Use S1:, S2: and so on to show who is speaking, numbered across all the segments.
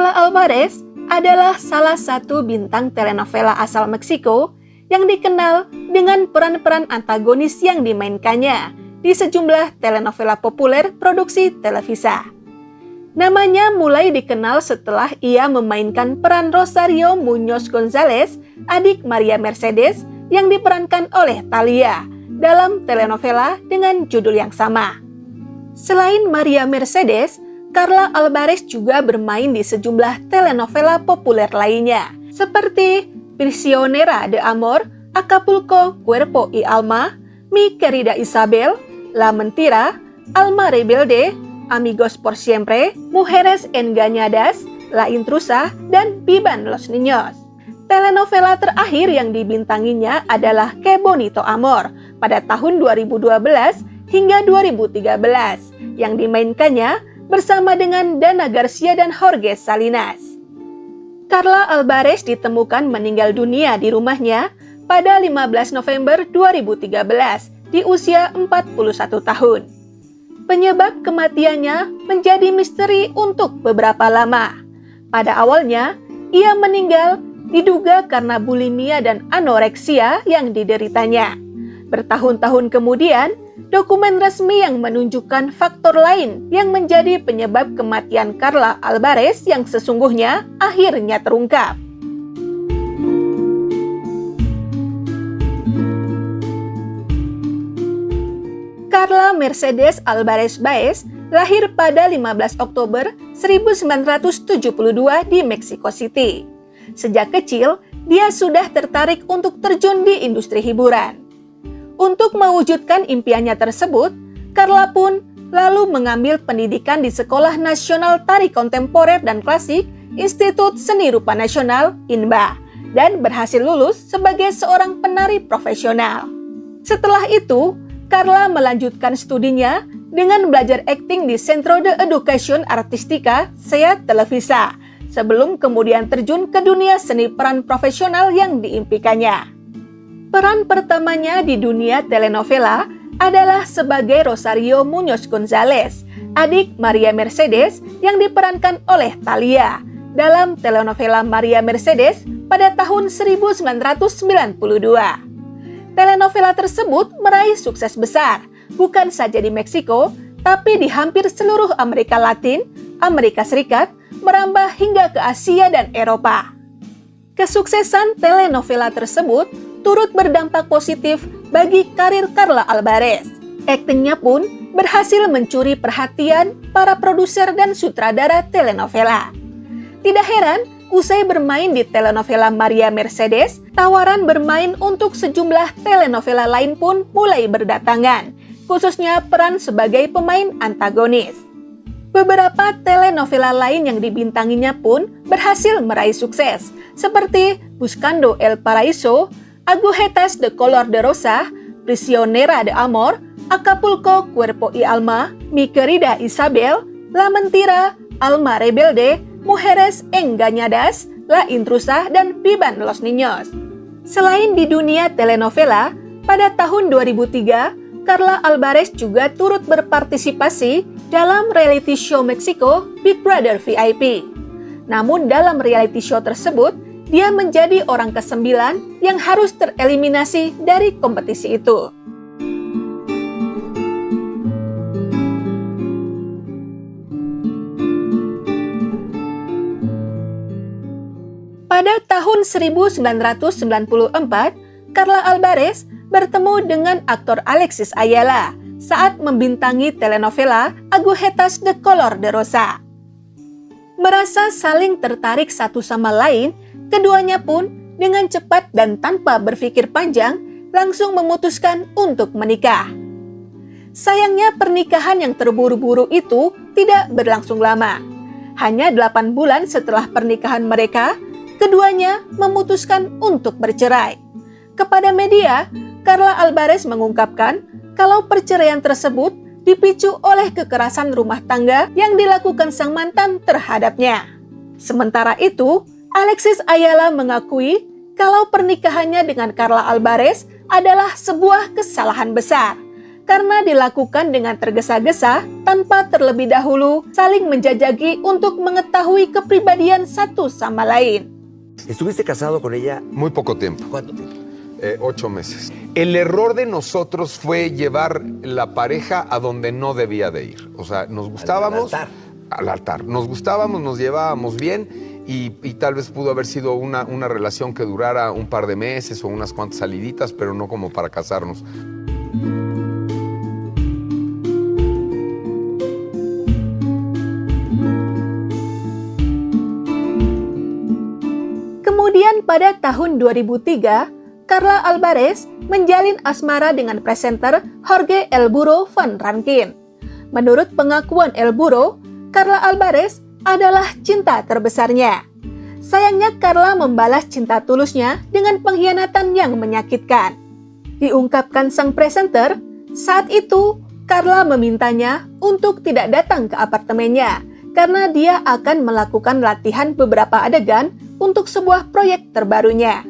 S1: Carla Alvarez adalah salah satu bintang telenovela asal Meksiko yang dikenal dengan peran-peran antagonis yang dimainkannya di sejumlah telenovela populer produksi Televisa. Namanya mulai dikenal setelah ia memainkan peran Rosario Muñoz González, adik Maria Mercedes yang diperankan oleh Thalia dalam telenovela dengan judul yang sama. Selain Maria Mercedes, Carla Alvarez juga bermain di sejumlah telenovela populer lainnya, seperti Prisionera de Amor, Acapulco, Cuerpo y Alma, Mi Querida Isabel, La Mentira, Alma Rebelde, Amigos por Siempre, Mujeres Engañadas, La Intrusa, dan Vivan los Niños. Telenovela terakhir yang dibintanginya adalah Que Bonito Amor pada tahun 2012 hingga 2013 yang dimainkannya bersama dengan Dana Garcia dan Jorge Salinas. Carla Alvarez ditemukan meninggal dunia di rumahnya pada 15 November 2013 di usia 41 tahun. Penyebab kematiannya menjadi misteri untuk beberapa lama. Pada awalnya, ia meninggal diduga karena bulimia dan anoreksia yang dideritanya. Bertahun-tahun kemudian, dokumen resmi yang menunjukkan faktor lain yang menjadi penyebab kematian Carla Alvarez yang sesungguhnya akhirnya terungkap. Carla Mercedes Alvarez Baez lahir pada 15 Oktober 1972 di Mexico City. Sejak kecil, dia sudah tertarik untuk terjun di industri hiburan. Untuk mewujudkan impiannya tersebut, Carla pun lalu mengambil pendidikan di Sekolah Nasional Tari Kontemporer dan Klasik Institut Seni Rupa Nasional (INBA) dan berhasil lulus sebagai seorang penari profesional. Setelah itu, Carla melanjutkan studinya dengan belajar akting di Centro de Educación Artística (CEA) Televisa, sebelum kemudian terjun ke dunia seni peran profesional yang diimpikannya. Peran pertamanya di dunia telenovela adalah sebagai Rosario Muñoz González, adik Maria Mercedes yang diperankan oleh Thalia dalam telenovela Maria Mercedes pada tahun 1992. Telenovela tersebut meraih sukses besar, bukan saja di Meksiko, tapi di hampir seluruh Amerika Latin, Amerika Serikat, merambah hingga ke Asia dan Eropa. Kesuksesan telenovela tersebut turut berdampak positif bagi karir Carla Alvarez. Aktingnya pun berhasil mencuri perhatian para produser dan sutradara telenovela. Tidak heran, usai bermain di telenovela Maria Mercedes, tawaran bermain untuk sejumlah telenovela lain pun mulai berdatangan, khususnya peran sebagai pemain antagonis. Beberapa telenovela lain yang dibintanginya pun berhasil meraih sukses, seperti Buscando el Paraíso, Agujetas de Color de Rosa, Prisionera de Amor, Acapulco, Cuerpo y Alma, Mi Querida Isabel, La Mentira, Alma Rebelde, Mujeres Engañadas, La Intrusa, dan Vivan los Niños. Selain di dunia telenovela, pada tahun 2003, Carla Alvarez juga turut berpartisipasi dalam reality show Meksiko Big Brother VIP. Namun dalam reality show tersebut, dia menjadi orang ke-9 yang harus tereliminasi dari kompetisi itu. Pada tahun 1994, Carla Alvarez bertemu dengan aktor Alexis Ayala saat membintangi telenovela Agujetas de Color de Rosa. Merasa saling tertarik satu sama lain, keduanya pun dengan cepat dan tanpa berpikir panjang langsung memutuskan untuk menikah. Sayangnya pernikahan yang terburu-buru itu tidak berlangsung lama. Hanya 8 bulan setelah pernikahan mereka, keduanya memutuskan untuk bercerai. Kepada media, Carla Alvarez mengungkapkan kalau perceraian tersebut dipicu oleh kekerasan rumah tangga yang dilakukan sang mantan terhadapnya. Sementara itu, Alexis Ayala mengakui kalau pernikahannya dengan Carla Alvarez adalah sebuah kesalahan besar. karena dilakukan dengan tergesa-gesa tanpa terlebih dahulu saling menjajaki untuk mengetahui kepribadian satu sama lain.
S2: ¿Estuviste casado con ella?
S3: Muy poco tiempo.
S2: ¿Cuánto tiempo?
S3: 8 meses. El error de nosotros fue llevar la pareja a donde no debía de ir. O sea, nos gustábamos... Al altar. Nos gustábamos, nos llevábamos bien y tal vez pudo haber sido una relación que durara un par de meses o unas cuantas saliditas, pero no como para casarnos.
S1: Kemudian pada tahun 2003, Carla Alvarez menjalin asmara dengan presenter Jorge El Burro Van Rankin. Menurut pengakuan El Burro, Carla Alvarez adalah cinta terbesarnya. Sayangnya Carla membalas cinta tulusnya dengan pengkhianatan yang menyakitkan. Diungkapkan sang presenter, saat itu Carla memintanya untuk tidak datang ke apartemennya karena dia akan melakukan latihan beberapa adegan untuk sebuah proyek terbarunya.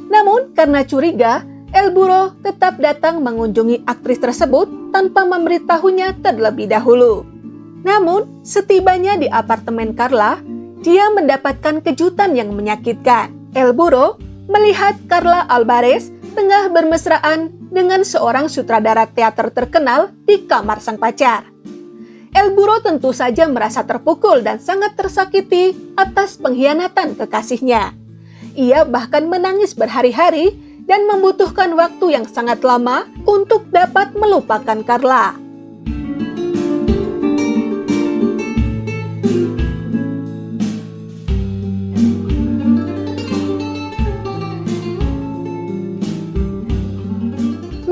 S1: Namun karena curiga, El Burro tetap datang mengunjungi aktris tersebut tanpa memberitahunya terlebih dahulu. Namun, setibanya di apartemen Carla, dia mendapatkan kejutan yang menyakitkan. El Burro melihat Carla Alvarez tengah bermesraan dengan seorang sutradara teater terkenal di kamar sang pacar. El Burro tentu saja merasa terpukul dan sangat tersakiti atas pengkhianatan kekasihnya. Ia bahkan menangis berhari-hari dan membutuhkan waktu yang sangat lama untuk dapat melupakan Carla.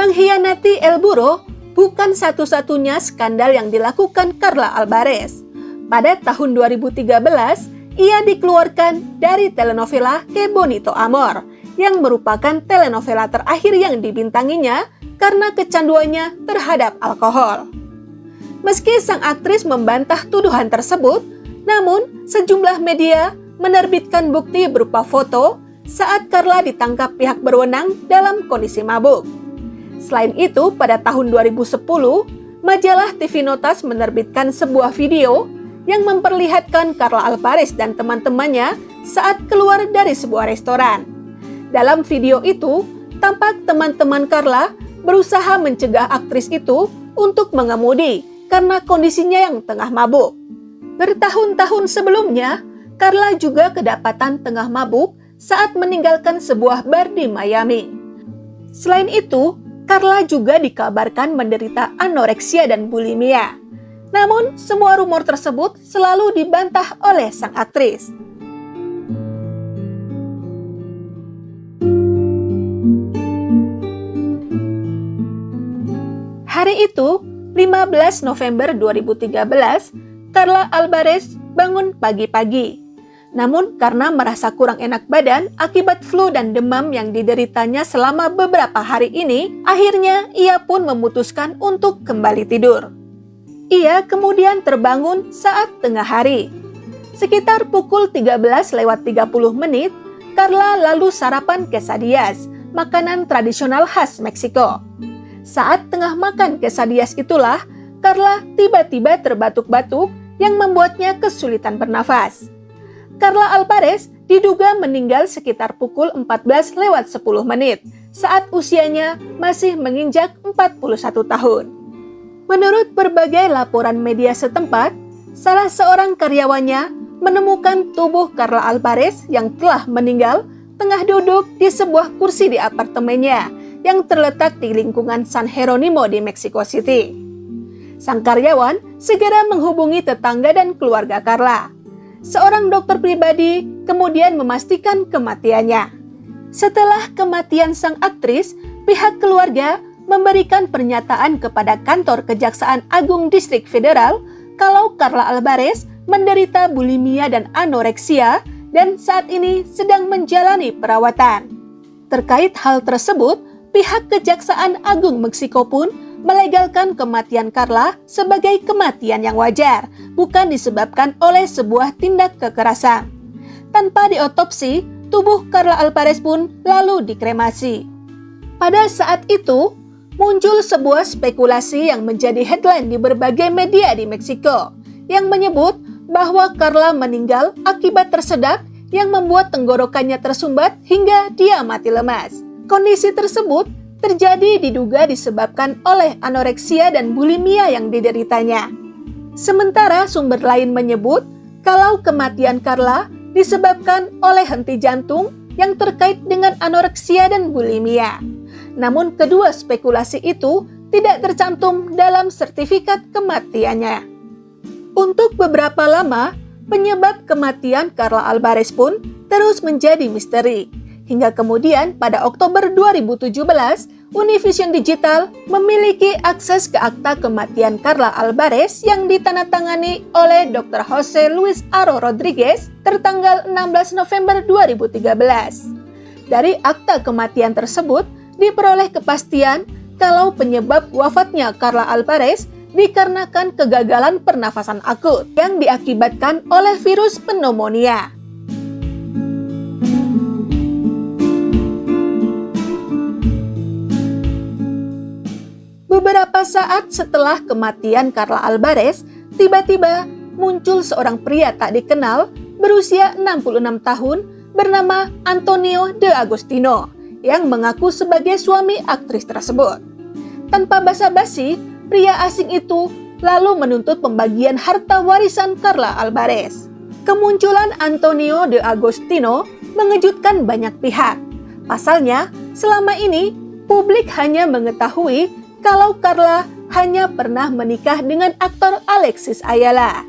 S1: Mengkhianati El Burro bukan satu-satunya skandal yang dilakukan Carla Alvarez. Pada tahun 2013, ia dikeluarkan dari telenovela Que Bonito Amor, yang merupakan telenovela terakhir yang dibintanginya karena kecanduannya terhadap alkohol. Meski sang aktris membantah tuduhan tersebut, namun sejumlah media menerbitkan bukti berupa foto saat Carla ditangkap pihak berwenang dalam kondisi mabuk. Selain itu, pada tahun 2010, majalah TV Notas menerbitkan sebuah video yang memperlihatkan Carla Alvarez dan teman-temannya saat keluar dari sebuah restoran. Dalam video itu, tampak teman-teman Carla berusaha mencegah aktris itu untuk mengemudi karena kondisinya yang tengah mabuk. Bertahun-tahun sebelumnya, Carla juga kedapatan tengah mabuk saat meninggalkan sebuah bar di Miami. Selain itu, Carla juga dikabarkan menderita anoreksia dan bulimia. Namun, semua rumor tersebut selalu dibantah oleh sang aktris. Hari itu, 15 November 2013, Carla Alvarez bangun pagi-pagi. Namun karena merasa kurang enak badan akibat flu dan demam yang dideritanya selama beberapa hari ini, akhirnya ia pun memutuskan untuk kembali tidur. Ia kemudian terbangun saat tengah hari. Sekitar pukul 13:30, Carla lalu sarapan quesadillas, makanan tradisional khas Meksiko. Saat tengah makan quesadillas itulah, Carla tiba-tiba terbatuk-batuk yang membuatnya kesulitan bernafas. Carla Alvarez diduga meninggal sekitar pukul 14:10 saat usianya masih menginjak 41 tahun. Menurut berbagai laporan media setempat, salah seorang karyawannya menemukan tubuh Carla Alvarez yang telah meninggal tengah duduk di sebuah kursi di apartemennya yang terletak di lingkungan San Jeronimo di Mexico City. Sang karyawan segera menghubungi tetangga dan keluarga Carla. Seorang dokter pribadi kemudian memastikan kematiannya. Setelah kematian sang aktris, pihak keluarga memberikan pernyataan kepada kantor Kejaksaan Agung Distrik Federal kalau Carla Alvarez menderita bulimia dan anoreksia dan saat ini sedang menjalani perawatan. Terkait hal tersebut, pihak Kejaksaan Agung Meksiko pun melegalkan kematian Carla sebagai kematian yang wajar, bukan disebabkan oleh sebuah tindak kekerasan. Tanpa diotopsi, tubuh Carla Alvarez pun lalu dikremasi. Pada saat itu, muncul sebuah spekulasi yang menjadi headline di berbagai media di Meksiko yang menyebut bahwa Carla meninggal akibat tersedak yang membuat tenggorokannya tersumbat hingga dia mati lemas. Kondisi tersebut terjadi diduga disebabkan oleh anoreksia dan bulimia yang dideritanya. Sementara sumber lain menyebut kalau kematian Carla disebabkan oleh henti jantung yang terkait dengan anoreksia dan bulimia. Namun kedua spekulasi itu tidak tercantum dalam sertifikat kematiannya. Untuk beberapa lama, penyebab kematian Carla Alvarez pun terus menjadi misteri. Hingga kemudian pada Oktober 2017, Univision Digital memiliki akses ke akta kematian Carla Alvarez yang ditandatangani oleh Dr. Jose Luis Aro Rodriguez tertanggal 16 November 2013. Dari akta kematian tersebut, diperoleh kepastian kalau penyebab wafatnya Carla Alvarez dikarenakan kegagalan pernafasan akut yang diakibatkan oleh virus pneumonia. Beberapa saat setelah kematian Carla Alvarez, tiba-tiba muncul seorang pria tak dikenal berusia 66 tahun bernama Antonio de Agostino yang mengaku sebagai suami aktris tersebut. Tanpa basa-basi, pria asing itu lalu menuntut pembagian harta warisan Carla Alvarez. Kemunculan Antonio de Agostino mengejutkan banyak pihak. Pasalnya, selama ini publik hanya mengetahui kalau Carla hanya pernah menikah dengan aktor Alexis Ayala.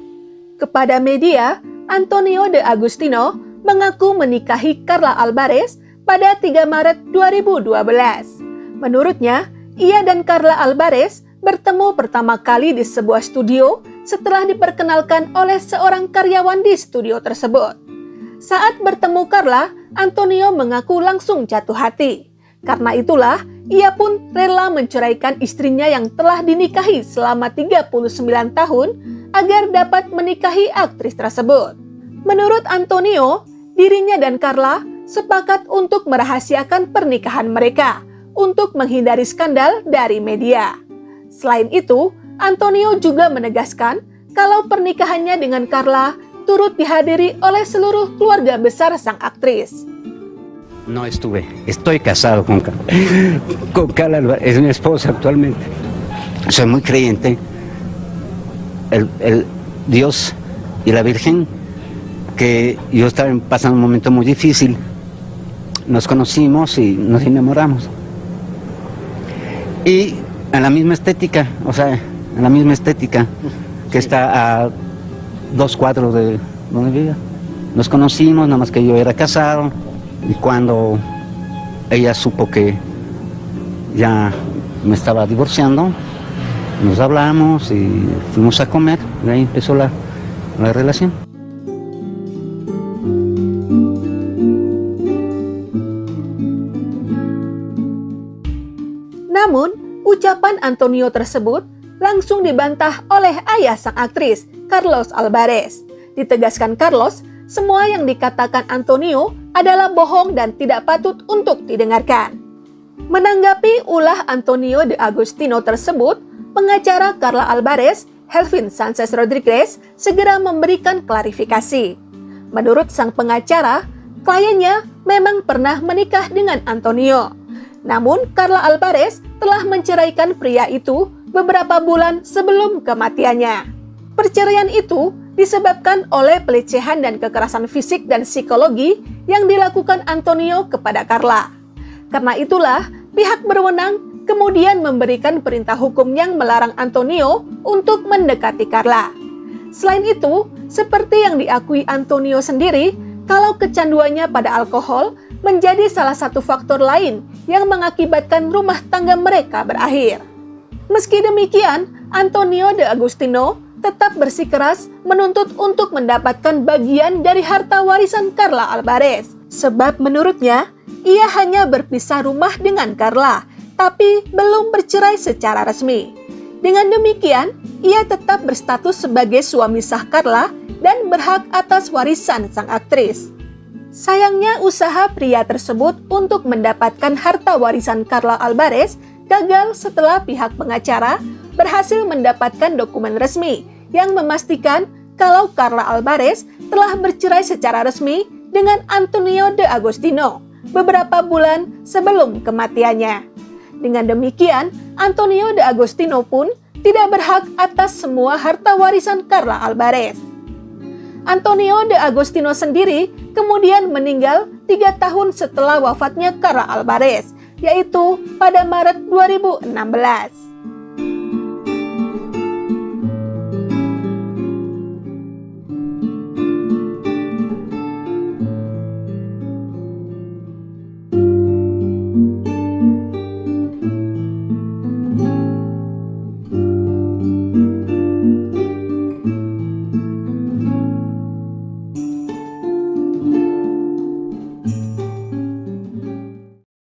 S1: Kepada media, Antonio de Agostino mengaku menikahi Carla Alvarez pada 3 Maret 2012. Menurutnya, ia dan Carla Alvarez bertemu pertama kali di sebuah studio setelah diperkenalkan oleh seorang karyawan di studio tersebut. Saat bertemu Carla, Antonio mengaku langsung jatuh hati. Karena itulah, ia pun rela menceraikan istrinya yang telah dinikahi selama 39 tahun agar dapat menikahi aktris tersebut. Menurut Antonio, dirinya dan Carla sepakat untuk merahasiakan pernikahan mereka untuk menghindari skandal dari media. Selain itu, Antonio juga menegaskan kalau pernikahannya dengan Carla turut dihadiri oleh seluruh keluarga besar sang aktris.
S4: No estoy casado con Carla Alvarez, es mi esposa actualmente. Soy muy creyente. El Dios y la Virgen, que yo estaba pasando un momento muy difícil. Nos conocimos y nos enamoramos. Y en la misma estética, en la misma estética que está a 2 cuadros de donde vivía. Nos conocimos, nada más que yo era casado, y cuando ella supo que ya me estaba divorciando, nos hablamos y fuimos a comer, y ahí empezó la relación.
S1: Namun, ucapan Antonio tersebut langsung dibantah oleh ayah sang aktris, Carlos Alvarez. Ditegaskan Carlos, semua yang dikatakan Antonio adalah bohong dan tidak patut untuk didengarkan. Menanggapi ulah Antonio de Agostino tersebut, pengacara Carla Alvarez, Helvin Sanchez Rodriguez, segera memberikan klarifikasi. Menurut sang pengacara, kliennya memang pernah menikah dengan Antonio. Namun, Carla Alvarez telah menceraikan pria itu beberapa bulan sebelum kematiannya. Perceraian itu disebabkan oleh pelecehan dan kekerasan fisik dan psikologi yang dilakukan Antonio kepada Carla. Karena itulah, pihak berwenang kemudian memberikan perintah hukum yang melarang Antonio untuk mendekati Carla. Selain itu, seperti yang diakui Antonio sendiri, kalau kecanduannya pada alkohol menjadi salah satu faktor lain yang mengakibatkan rumah tangga mereka berakhir. Meski demikian, Antonio de Agostino tetap bersikeras menuntut untuk mendapatkan bagian dari harta warisan Carla Alvarez. Sebab menurutnya, ia hanya berpisah rumah dengan Carla, tapi belum bercerai secara resmi. Dengan demikian, ia tetap berstatus sebagai suami sah Carla dan berhak atas warisan sang aktris. Sayangnya, usaha pria tersebut untuk mendapatkan harta warisan Carla Alvarez gagal setelah pihak pengacara berhasil mendapatkan dokumen resmi yang memastikan kalau Carla Alvarez telah bercerai secara resmi dengan Antonio de Agostino beberapa bulan sebelum kematiannya. Dengan demikian, Antonio de Agostino pun tidak berhak atas semua harta warisan Carla Alvarez. Antonio de Agostino sendiri kemudian meninggal 3 tahun setelah wafatnya Carla Alvarez, yaitu pada Maret 2016.